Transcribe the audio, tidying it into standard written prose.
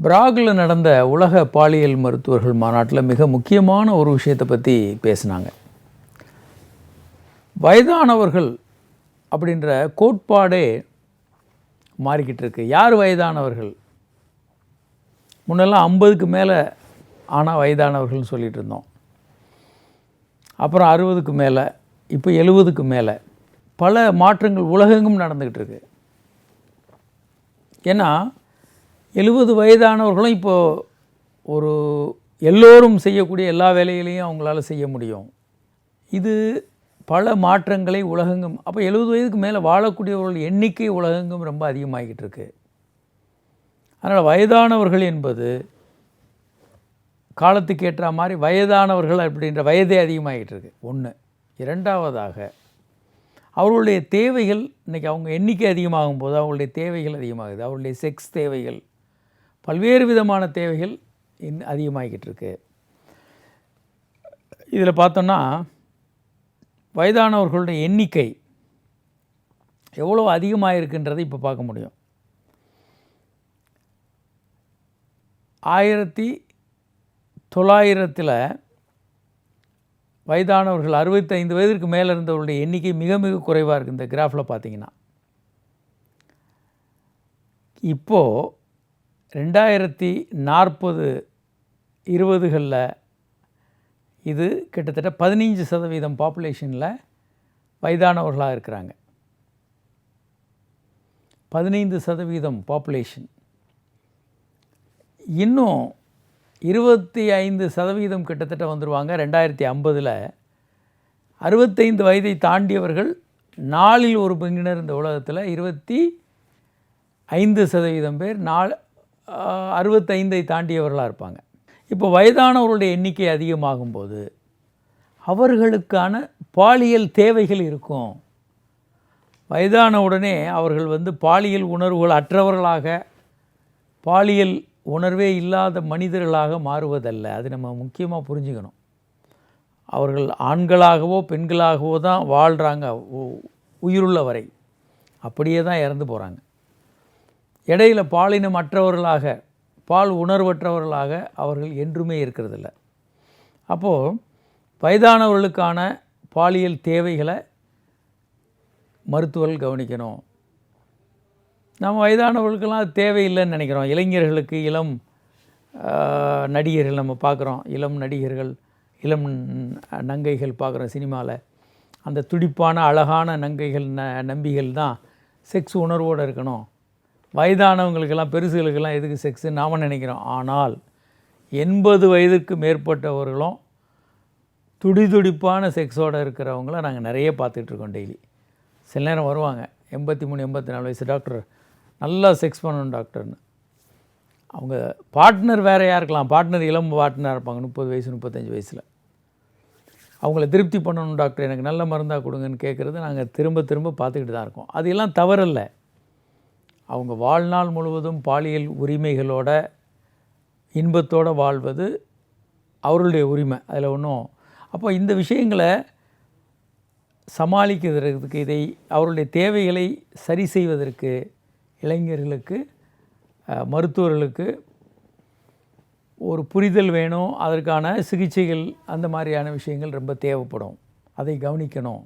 பிராகில் நடந்த உலக பாலியல் மருத்துவர்கள் மாநாட்டில் மிக முக்கியமான ஒரு விஷயத்தை பற்றி பேசினாங்க. வயதானவர்கள் அப்படின்ற கோட்பாடே மாறிக்கிட்டு இருக்கு. யார் வயதானவர்கள்? முன்னெல்லாம் 50க்கு மேலே ஆனால் வயதானவர்கள்னு சொல்லிகிட்டு இருந்தோம். அப்புறம் 60க்கு மேலே, இப்போ 70க்கு மேலே. பல மாற்றங்கள் உலகெங்கும் நடந்துக்கிட்டு இருக்கு. ஏன்னா 70 வயதானவர்களும் இப்போது ஒரு எல்லோரும் செய்யக்கூடிய எல்லா வேலைகளையும் அவங்களால செய்ய முடியும். இது பல மாற்றங்களை உலகெங்கும், அப்போ 70 வயதுக்கு மேலே வாழக்கூடியவர்கள் எண்ணிக்கை உலகெங்கும் ரொம்ப அதிகமாகிட்டு இருக்கு. அதனால் வயதானவர்கள் என்பது காலத்துக்கு ஏற்ற மாதிரி வயதானவர்கள் அப்படின்ற வயதே அதிகமாகிட்டு இருக்கு. ஒன்று. இரண்டாவதாக அவர்களுடைய தேவைகள், இன்றைக்கி அவங்க எண்ணிக்கை அதிகமாகும் போது அவங்களுடைய தேவைகள் அதிகமாகுது. அவர்களுடைய செக்ஸ் தேவைகள், பல்வேறு விதமான தேவைகள் அதிகமாகிக்கிட்டு இருக்கு. இதில் பார்த்தோன்னா வயதானவர்களுடைய எண்ணிக்கை எவ்வளோ அதிகமாக இருக்குன்றதை இப்போ பார்க்க முடியும். 1900 வயதானவர்கள் 65 வயதிற்கு மேலே இருந்தவர்களுடைய எண்ணிக்கை மிக மிக குறைவாக இருக்குது. இந்த கிராஃபில் பார்த்தீங்கன்னா இப்போது 2040 20களில் இது கிட்டத்தட்ட 15% பாப்புலேஷனில் வயதானவர்களாக இருக்கிறாங்க. 15% பாப்புலேஷன். இன்னும் 25% கிட்டத்தட்ட வந்துடுவாங்க. 2050 65 வயதை தாண்டியவர்கள் நாலில் ஒரு பங்கினர் இந்த உலகத்தில் 25% பேர் 65 தாண்டியவர்களாக இருப்பாங்க. இப்போ வயதானவர்களுடைய எண்ணிக்கை அதிகமாகும்போது அவர்களுக்கான பாலியல் தேவைகள் இருக்கும். வயதான உடனே அவர்கள் பாலியல் உணர்வுகள் அற்றவர்களாக, பாலியல் உணர்வே இல்லாத மனிதர்களாக மாறுவதல்ல. அது நம்ம முக்கியமாக புரிஞ்சுக்கணும். அவர்கள் ஆண்களாகவோ பெண்களாகவோ தான் வாழ்கிறாங்க உயிருள்ள வரை. அப்படியே தான் இறந்து போகிறாங்க. இடையில் பாலினம் அற்றவர்களாக, பால் உணர்வற்றவர்களாக அவர்கள் என்றுமே இருக்கிறதில்ல. அப்போது வயதானவர்களுக்கான பாலியல் தேவைகளை மருத்துவர்கள் கவனிக்கணும். நம்ம வயதானவர்களுக்கெல்லாம் அது தேவையில்லைன்னு நினைக்கிறோம். இளைஞர்களுக்கு, இளம் நடிகர்கள் நம்ம பார்க்குறோம். இளம் நடிகர்கள், இளம் நங்கைகள் பார்க்குறோம் சினிமாவில். அந்த துடிப்பான அழகான நங்கைகள், நம்பிகள் தான் செக்ஸ் உணர்வோடு இருக்கணும். வயதானவங்களுக்கெல்லாம், பெருசுகளுக்கெல்லாம் எதுக்கு செக்ஸுன்னு நாம் நினைக்கிறோம். ஆனால் 80 வயதுக்கு மேற்பட்டவர்களும் துடிதுடிப்பான செக்ஸோடு இருக்கிறவங்கள நாங்கள் நிறைய பார்த்துட்ருக்கோம். டெய்லி சில நேரம் வருவாங்க, 83 84 வயசு, டாக்டர் நல்லா செக்ஸ் பண்ணணும் டாக்டர்னு. அவங்க பார்ட்னர் வேறையாக இருக்கலாம். பார்ட்னர் இளம் பார்ட்னராக இருப்பாங்க, 30 வயசு 35 வயசில். அவங்கள திருப்தி பண்ணணும் டாக்டர், எனக்கு நல்ல மருந்தாக கொடுங்கன்னு கேட்குறது நாங்கள் திரும்ப திரும்ப பார்த்துக்கிட்டு தான் இருக்கோம். அது எல்லாம் தவறில்ல. அவங்க வாழ்நாள் முழுவதும் பாலியல் உரிமைகளோட இன்பத்தோடு வாழ்வது அவர்களுடைய உரிமை. அதில் ஒன்றும். அப்போ இந்த விஷயங்களை சமாளிக்கிறதுக்கு, இதை அவர்களுடைய தேவைகளை சரி செய்வதற்கு இளைஞர்களுக்கு, மருத்துவர்களுக்கு ஒரு புரிதல் வேணும். அதற்கான சிகிச்சைகள், அந்த மாதிரியான விஷயங்கள் ரொம்ப தேவைப்படும். அதை கவனிக்கணும்.